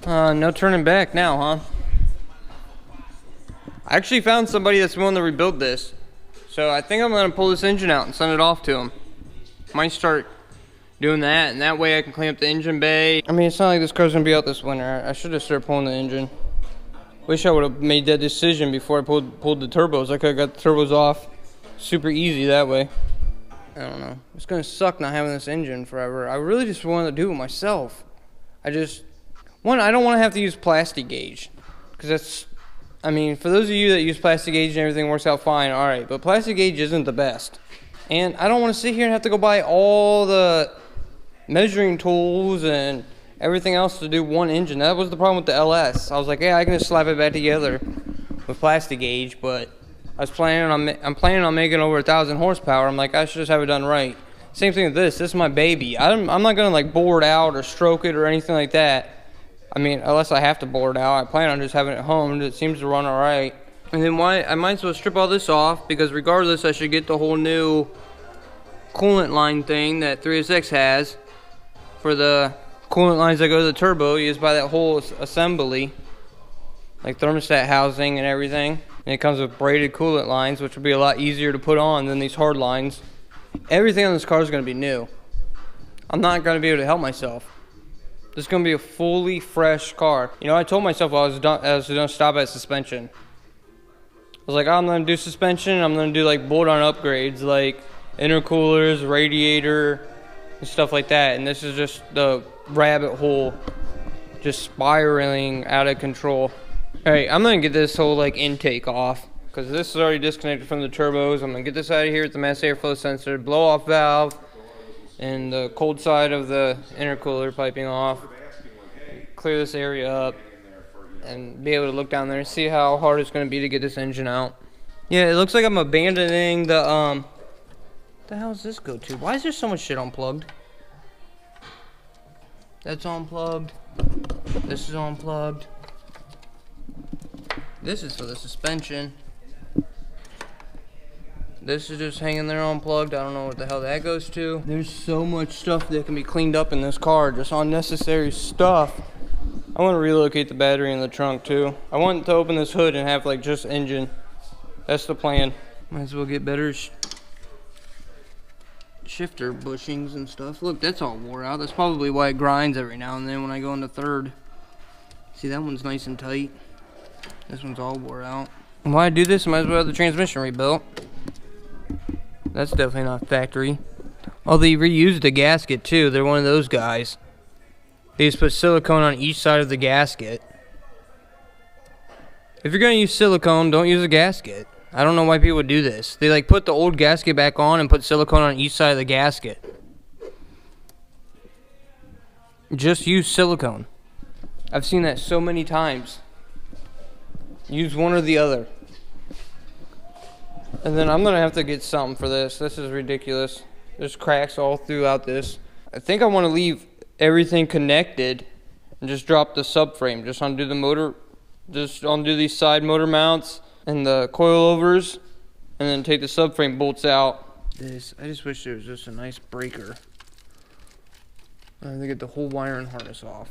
No turning back now, huh? I actually found somebody that's willing to rebuild this. So I think I'm gonna pull this engine out and send it off to him. Might start doing that, and that way I can clean up the engine bay. I mean, it's not like this car's gonna be out this winter. I should have started pulling the engine. Wish I would have made that decision before I pulled the turbos. I could have got the turbos off super easy that way. I don't know. It's gonna suck not having this engine forever. I really just wanted to do it myself. I don't want to have to use plastic gauge, because that's, I mean, for those of you that use plastic gauge and everything works out fine, all right, but plastic gauge isn't the best. And I don't want to sit here and have to go buy all the measuring tools and everything else to do one engine. That was the problem with the LS. I was like, yeah, I can just slap it back together with plastic gauge, but I'm planning on making over 1,000 horsepower. I'm like, I should just have it done right. Same thing with this. This is my baby. I'm not gonna like bore it out or stroke it or anything like that. I mean, unless I have to bore it out. I plan on just having it home. It seems to run all right. And then I might as well strip all this off, because regardless, I should get the whole new coolant line thing that 3SX has for the coolant lines that go to the turbo. You just buy that whole assembly, like thermostat housing and everything. And it comes with braided coolant lines, which will be a lot easier to put on than these hard lines. Everything on this car is going to be new. I'm not going to be able to help myself. This is going to be a fully fresh car. You know, I told myself I was going to stop at suspension. I was like, oh, I'm going to do suspension. I'm going to do like bolt-on upgrades, like intercoolers, radiator, and stuff like that. And this is just the rabbit hole, just spiraling out of control. All right, I'm going to get this whole like intake off, because this is already disconnected from the turbos. I'm going to get this out of here with the mass airflow sensor, blow off valve, and the cold side of the intercooler piping off, clear this area up, and be able to look down there and see how hard it's going to be to get this engine out. Yeah, it looks like I'm abandoning the, what the hell does this go to? Why is there so much shit unplugged? That's unplugged. This is unplugged. This is for the suspension. This is just hanging there unplugged. I don't know what the hell that goes to. There's so much stuff that can be cleaned up in this car, just unnecessary stuff. I want to relocate the battery in the trunk too. I want to open this hood and have like just engine. That's the plan. Might as well get better shifter bushings and stuff. Look, that's all wore out. That's probably why it grinds every now and then when I go into third. See, that one's nice and tight. This one's all wore out. And while I do this, I might as well have the transmission rebuilt. That's definitely not factory. Oh, they reused the gasket too. They're one of those guys. They just put silicone on each side of the gasket. If you're gonna use silicone, don't use a gasket. I don't know why people would do this. They like put the old gasket back on and put silicone on each side of the gasket. Just use silicone. I've seen that so many times. Use one or the other. And then I'm gonna have to get something for this. This is ridiculous. There's cracks all throughout this. I think I want to leave everything connected and just drop the subframe. Just undo the motor, just undo these side motor mounts and the coilovers, and then take the subframe bolts out. I just wish there was just a nice breaker. I have to get the whole wire and harness off.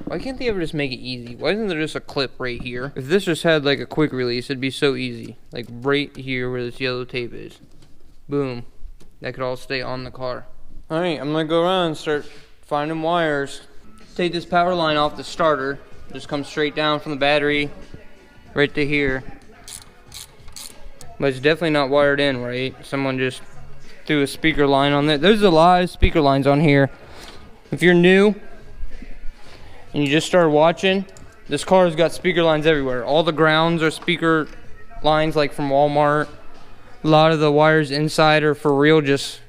Why can't they ever just make it easy? Why isn't there just a clip right here? If this just had like a quick release, it'd be so easy. Like right here where this yellow tape is. Boom. That could all stay on the car. Alright, I'm gonna go around and start finding wires. Take this power line off the starter. Just comes straight down from the battery right to here. But it's definitely not wired in right. Someone just threw a speaker line on there. There's a lot of speaker lines on here. If you're new and you just started watching, this car has got speaker lines everywhere. All the grounds are speaker lines like from Walmart. A lot of the wires inside are for real just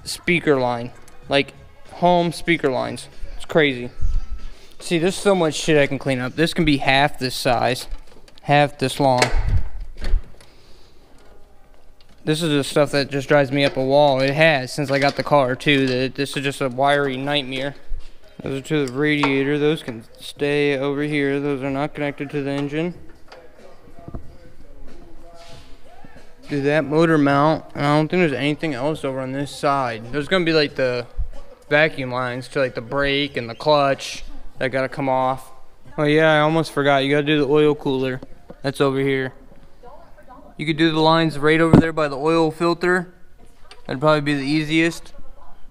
speaker line. Like home speaker lines. It's crazy. See, there's so much shit I can clean up. This can be half this size. Half this long. This is the stuff that just drives me up a wall. It has since I got the car too. This is just a wiry nightmare. Those are to the radiator. Those can stay over here. Those are not connected to the engine. Do that motor mount. And I don't think there's anything else over on this side. There's gonna be like the vacuum lines to like the brake and the clutch that gotta come off. Oh yeah, I almost forgot. You gotta do the oil cooler. That's over here. You could do the lines right over there by the oil filter. That'd probably be the easiest.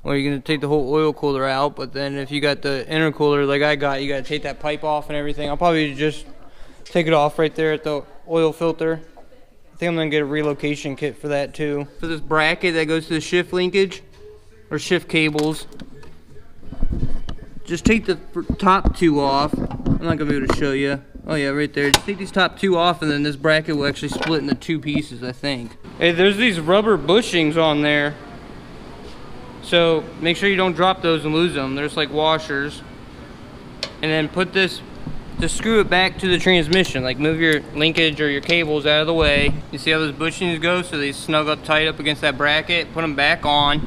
Or you're gonna take the whole oil cooler out, but then if you got the intercooler like I got, you gotta take that pipe off and everything. I'll probably just take it off right there at the oil filter. I think I'm gonna get a relocation kit for that too. For this bracket that goes to the shift linkage, or shift cables, just take the top two off. I'm not gonna be able to show you. Oh yeah, right there. Just take these top two off and then this bracket will actually split into two pieces, I think. Hey, there's these rubber bushings on there. So make sure you don't drop those and lose them. There's like washers. And then put this, just screw it back to the transmission. Like move your linkage or your cables out of the way. You see how those bushings go? So they snug up tight up against that bracket. Put them back on.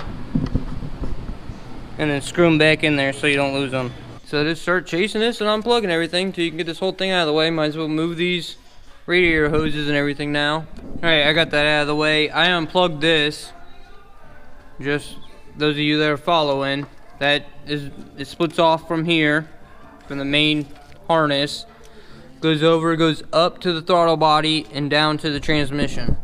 And then screw them back in there so you don't lose them. So just start chasing this and unplugging everything until you can get this whole thing out of the way. Might as well move these radiator hoses and everything now. Alright, I got that out of the way. I unplugged this. Just those of you that are following, that is, it splits off from here, from the main harness, goes over, goes up to the throttle body and down to the transmission.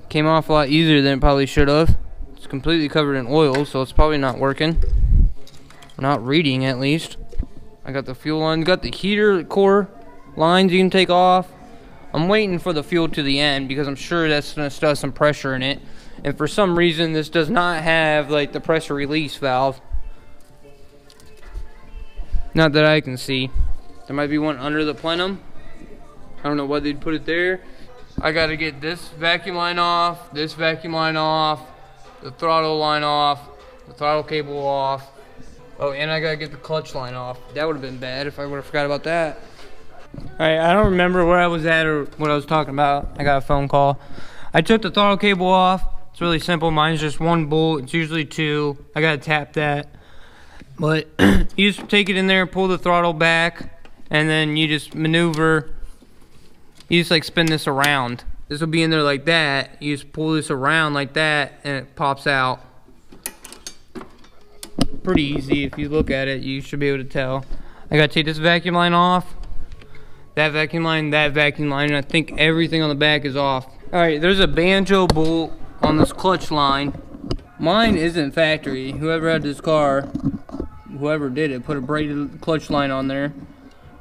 Came off a lot easier than it probably should have. It's completely covered in oil, so it's probably not working. Not reading, at least. I got the fuel line, got the heater core lines you can take off. I'm waiting for the fuel to the end because I'm sure that's gonna still have some pressure in it. And for some reason, this does not have like the pressure release valve. Not that I can see. There might be one under the plenum. I don't know why they'd put it there. I gotta get this vacuum line off, this vacuum line off, the throttle line off, the throttle cable off. Oh, and I gotta get the clutch line off. That would have been bad if I would have forgot about that. Alright, I don't remember where I was at or what I was talking about. I got a phone call. I took the throttle cable off. It's really simple. Mine's just one bolt. It's usually two. I gotta tap that. But you just take it in there, pull the throttle back, and then you just maneuver. You just like spin this around. This will be in there like that. You just pull this around like that, and it pops out. Pretty easy. If you look at it, you should be able to tell. I gotta take this vacuum line off. That vacuum line, and I think everything on the back is off. Alright, there's a banjo bolt on this clutch line. Mine isn't factory. Whoever had this car, whoever did it, put a braided clutch line on there.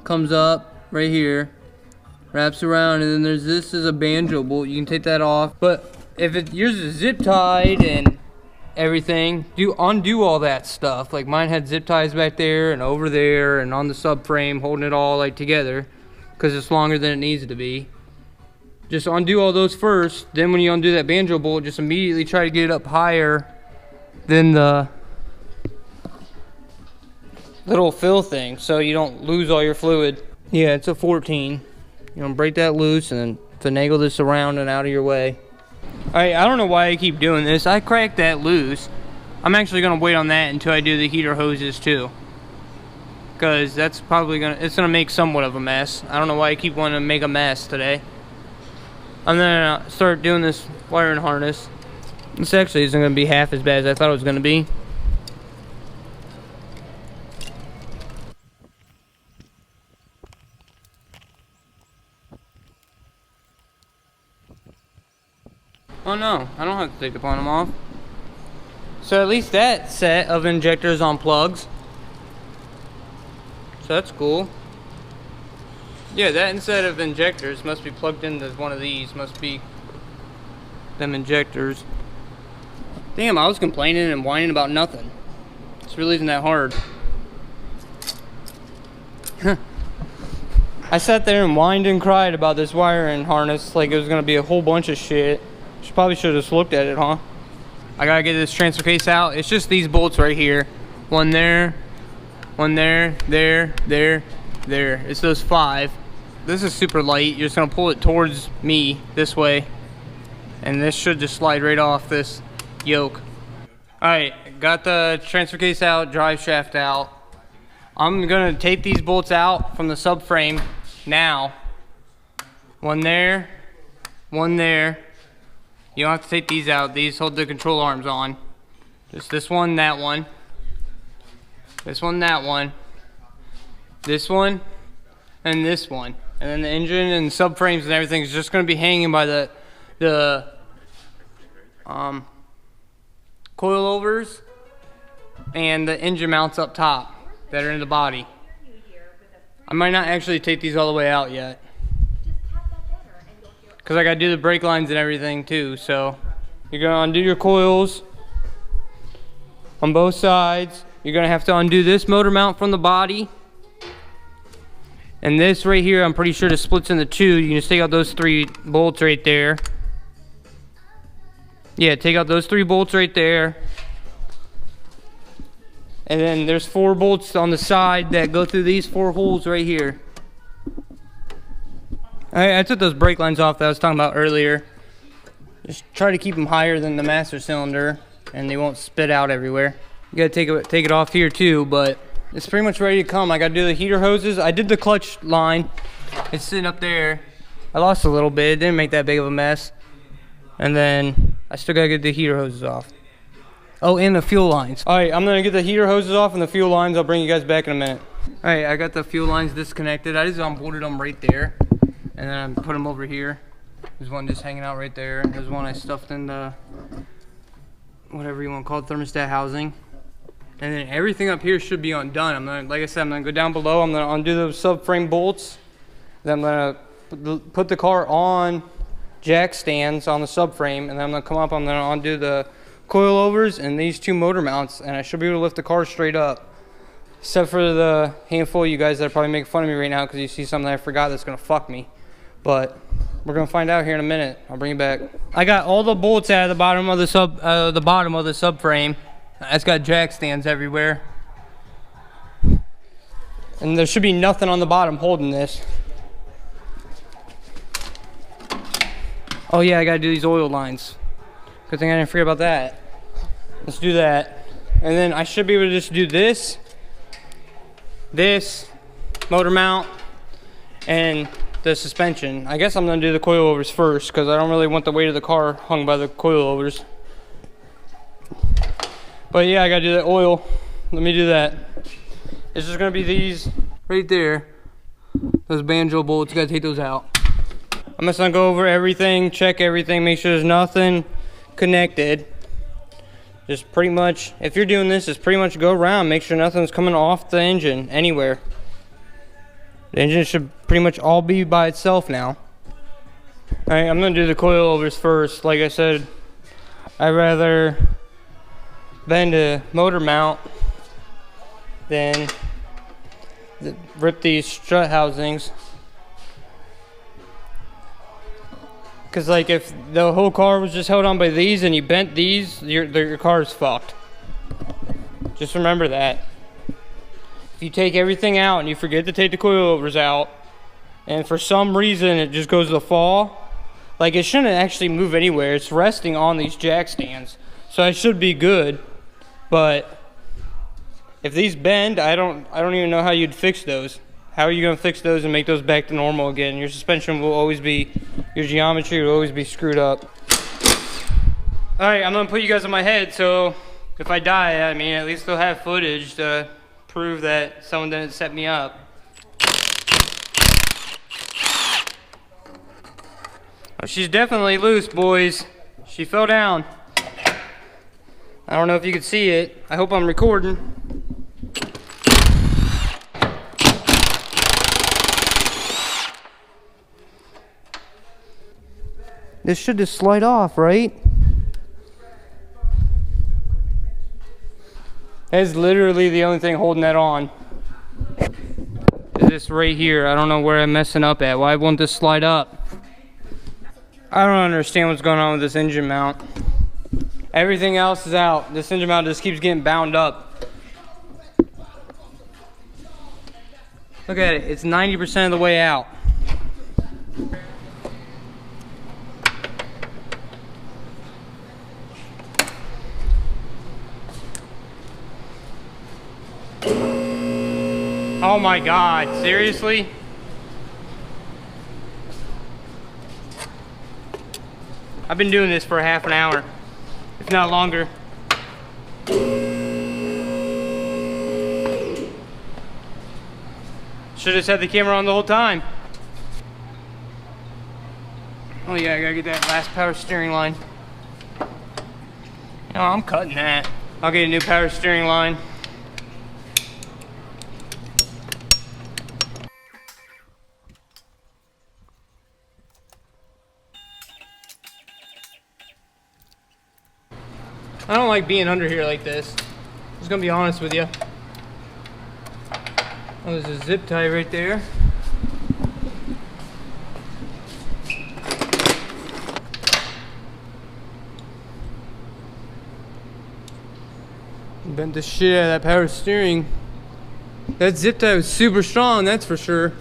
Comes up right here, wraps around, and then there's this is a banjo bolt. You can take that off. But if yours is zip tied and everything, undo all that stuff. Like mine had zip ties back there and over there and on the subframe, holding it all like together because it's longer than it needs to be. Just undo all those first. Then when you undo that banjo bolt, just immediately try to get it up higher than the little fill thing so you don't lose all your fluid. Yeah, it's a 14. You know, break that loose and then finagle this around and out of your way. Alright, I don't know why I keep doing this. I cracked that loose. I'm actually gonna wait on that until I do the heater hoses too. Cause that's probably it's gonna make somewhat of a mess. I don't know why I keep wanting to make a mess today. I'm gonna start doing this wiring harness. This actually isn't gonna be half as bad as I thought it was gonna be. Oh no, I don't have to take the plenum off. So at least that set of injectors on plugs. So that's cool. Yeah, that instead of injectors must be plugged into one of these. Must be them injectors. Damn, I was complaining and whining about nothing. This really isn't that hard. I sat there and whined and cried about this wiring harness like it was gonna be a whole bunch of shit. Probably should have just looked at it, huh? I gotta get this transfer case out. It's just these bolts right here. One there, there. It's those 5. This is super light. You're just gonna pull it towards me this way. And this should just slide right off this yoke. Alright, got the transfer case out, drive shaft out. I'm gonna take these bolts out from the subframe now. One there. You don't have to take these out. These hold the control arms on. Just this one, that one. This one, that one, this one, and this one. And then the engine and subframes and everything is just going to be hanging by the coilovers and the engine mounts up top that are in the body. I might not actually take these all the way out yet, because I got to do the brake lines and everything too. So you're going to undo your coils on both sides. You're going to have to undo this motor mount from the body. And this right here, I'm pretty sure it splits into two. You can just take out those 3 bolts right there. Yeah, take out those 3 bolts right there. And then there's 4 bolts on the side that go through these 4 holes right here. I took those brake lines off that I was talking about earlier. Just try to keep them higher than the master cylinder, and they won't spit out everywhere. You gotta take it off here too, but it's pretty much ready to come. I gotta do the heater hoses. I did the clutch line. It's sitting up there. I lost a little bit. It didn't make that big of a mess. And then I still gotta get the heater hoses off. Oh, and the fuel lines. All right, I'm gonna get the heater hoses off and the fuel lines. I'll bring you guys back in a minute. All right, I got the fuel lines disconnected. I just unbolted them right there, and then I put them over here. There's one just hanging out right there. There's one I stuffed in the, whatever you want to call it, thermostat housing. And then everything up here should be undone. I'm gonna, like I said, I'm gonna go down below. I'm gonna undo those subframe bolts. Then I'm gonna put the car on jack stands on the subframe, and then I'm gonna come up. I'm gonna undo the coilovers and these 2 motor mounts, and I should be able to lift the car straight up. Except for the handful of you guys that are probably making fun of me right now because you see something that I forgot that's gonna fuck me. But we're gonna find out here in a minute. I'll bring you back. I got all the bolts out of the bottom of the subframe. It's got jack stands everywhere. And there should be nothing on the bottom holding this. Oh yeah, I gotta do these oil lines. Good thing I didn't forget about that. Let's do that. And then I should be able to just do this motor mount, and the suspension. I guess I'm gonna do the coilovers first because I don't really want the weight of the car hung by the coilovers. But yeah, I gotta do the oil. Let me do that. It's just gonna be these right there. Those banjo bolts, you gotta take those out. I'm just gonna go over everything, check everything, make sure there's nothing connected. Just pretty much, if you're doing this, just pretty much go around, make sure nothing's coming off the engine anywhere. The engine should pretty much all be by itself now. Alright, I'm gonna do the coilovers first. Like I said, I'd rather bend a motor mount than rip these strut housings. Because like if the whole car was just held on by these and you bent these, your car is fucked. Just remember that. If you take everything out and you forget to take the coilovers out, and for some reason it just goes to fall, like it shouldn't actually move anywhere. It's resting on these jack stands, so it should be good. But if these bend, I don't even know how you'd fix those. How are you gonna fix those and make those back to normal again? Your suspension will always be, your geometry will always be screwed up. All right, I'm gonna put you guys on my head, so if I die, I mean, at least they'll have footage to prove that someone didn't set me up. Oh, she's definitely loose, boys. She fell down. I don't know if you can see it. I hope I'm recording. This should just slide off, right? That's literally the only thing holding that on. Is this right here? I don't know where I'm messing up at. Why won't this slide up? I don't understand what's going on with this engine mount. Everything else is out. This engine mount just keeps getting bound up. Look at it. It's 90% of the way out. Oh my God, seriously? I've been doing this for half an hour, if not longer. Should have just had the camera on the whole time. Oh yeah, I gotta get that last power steering line. No, I'm cutting that. I'll get a new power steering line. I don't like being under here like this. I'm just gonna be honest with you. Oh, there's a zip tie right there. Bent the shit out of that power steering. That zip tie was super strong, that's for sure.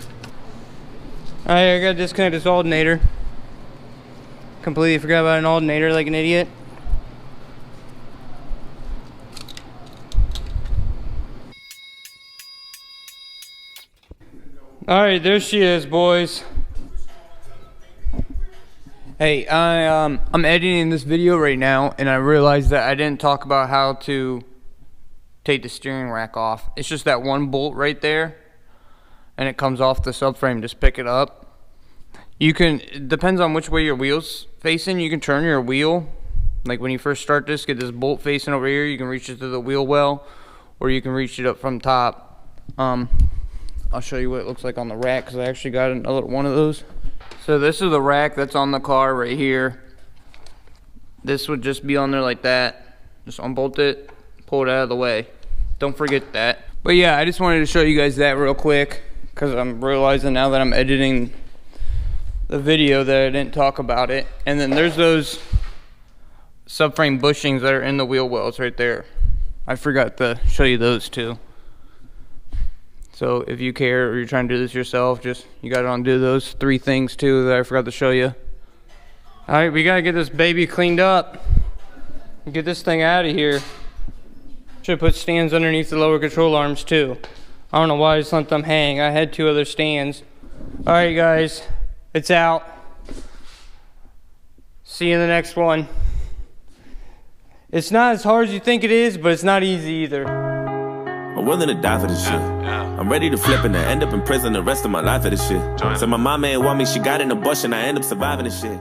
Alright, I gotta disconnect this alternator. Completely forgot about an alternator like an idiot. Alright, there she is, boys. Hey, I'm editing this video right now, and I realized that I didn't talk about how to take the steering rack off. It's just that one bolt right there, and it comes off the subframe. Just pick it up. You can, it depends on which way your wheel's facing, you can turn your wheel. Like when you first start this, get this bolt facing over here, you can reach it to the wheel well, or you can reach it up from top. I'll show you what it looks like on the rack, because I actually got another one of those. So this is the rack that's on the car right here. This would just be on there like that. Just unbolt it, pull it out of the way. Don't forget that. But yeah, I just wanted to show you guys that real quick, because I'm realizing now that I'm editing the video that I didn't talk about it. And then there's those subframe bushings that are in the wheel wells right there. I forgot to show you those too. So if you care or you're trying to do this yourself, just you gotta undo those 3 things too that I forgot to show you. Alright, we gotta get this baby cleaned up. Get this thing out of here. Should put stands underneath the lower control arms too. I don't know why I just let them hang. I had 2 other stands. Alright guys, it's out. See you in the next one. It's not as hard as you think it is, but it's not easy either. I'm willing to die for this shit. I'm ready to flip and end up in prison the rest of my life for this shit. So my mama ain't want me, she got in a bush and I end up surviving this shit.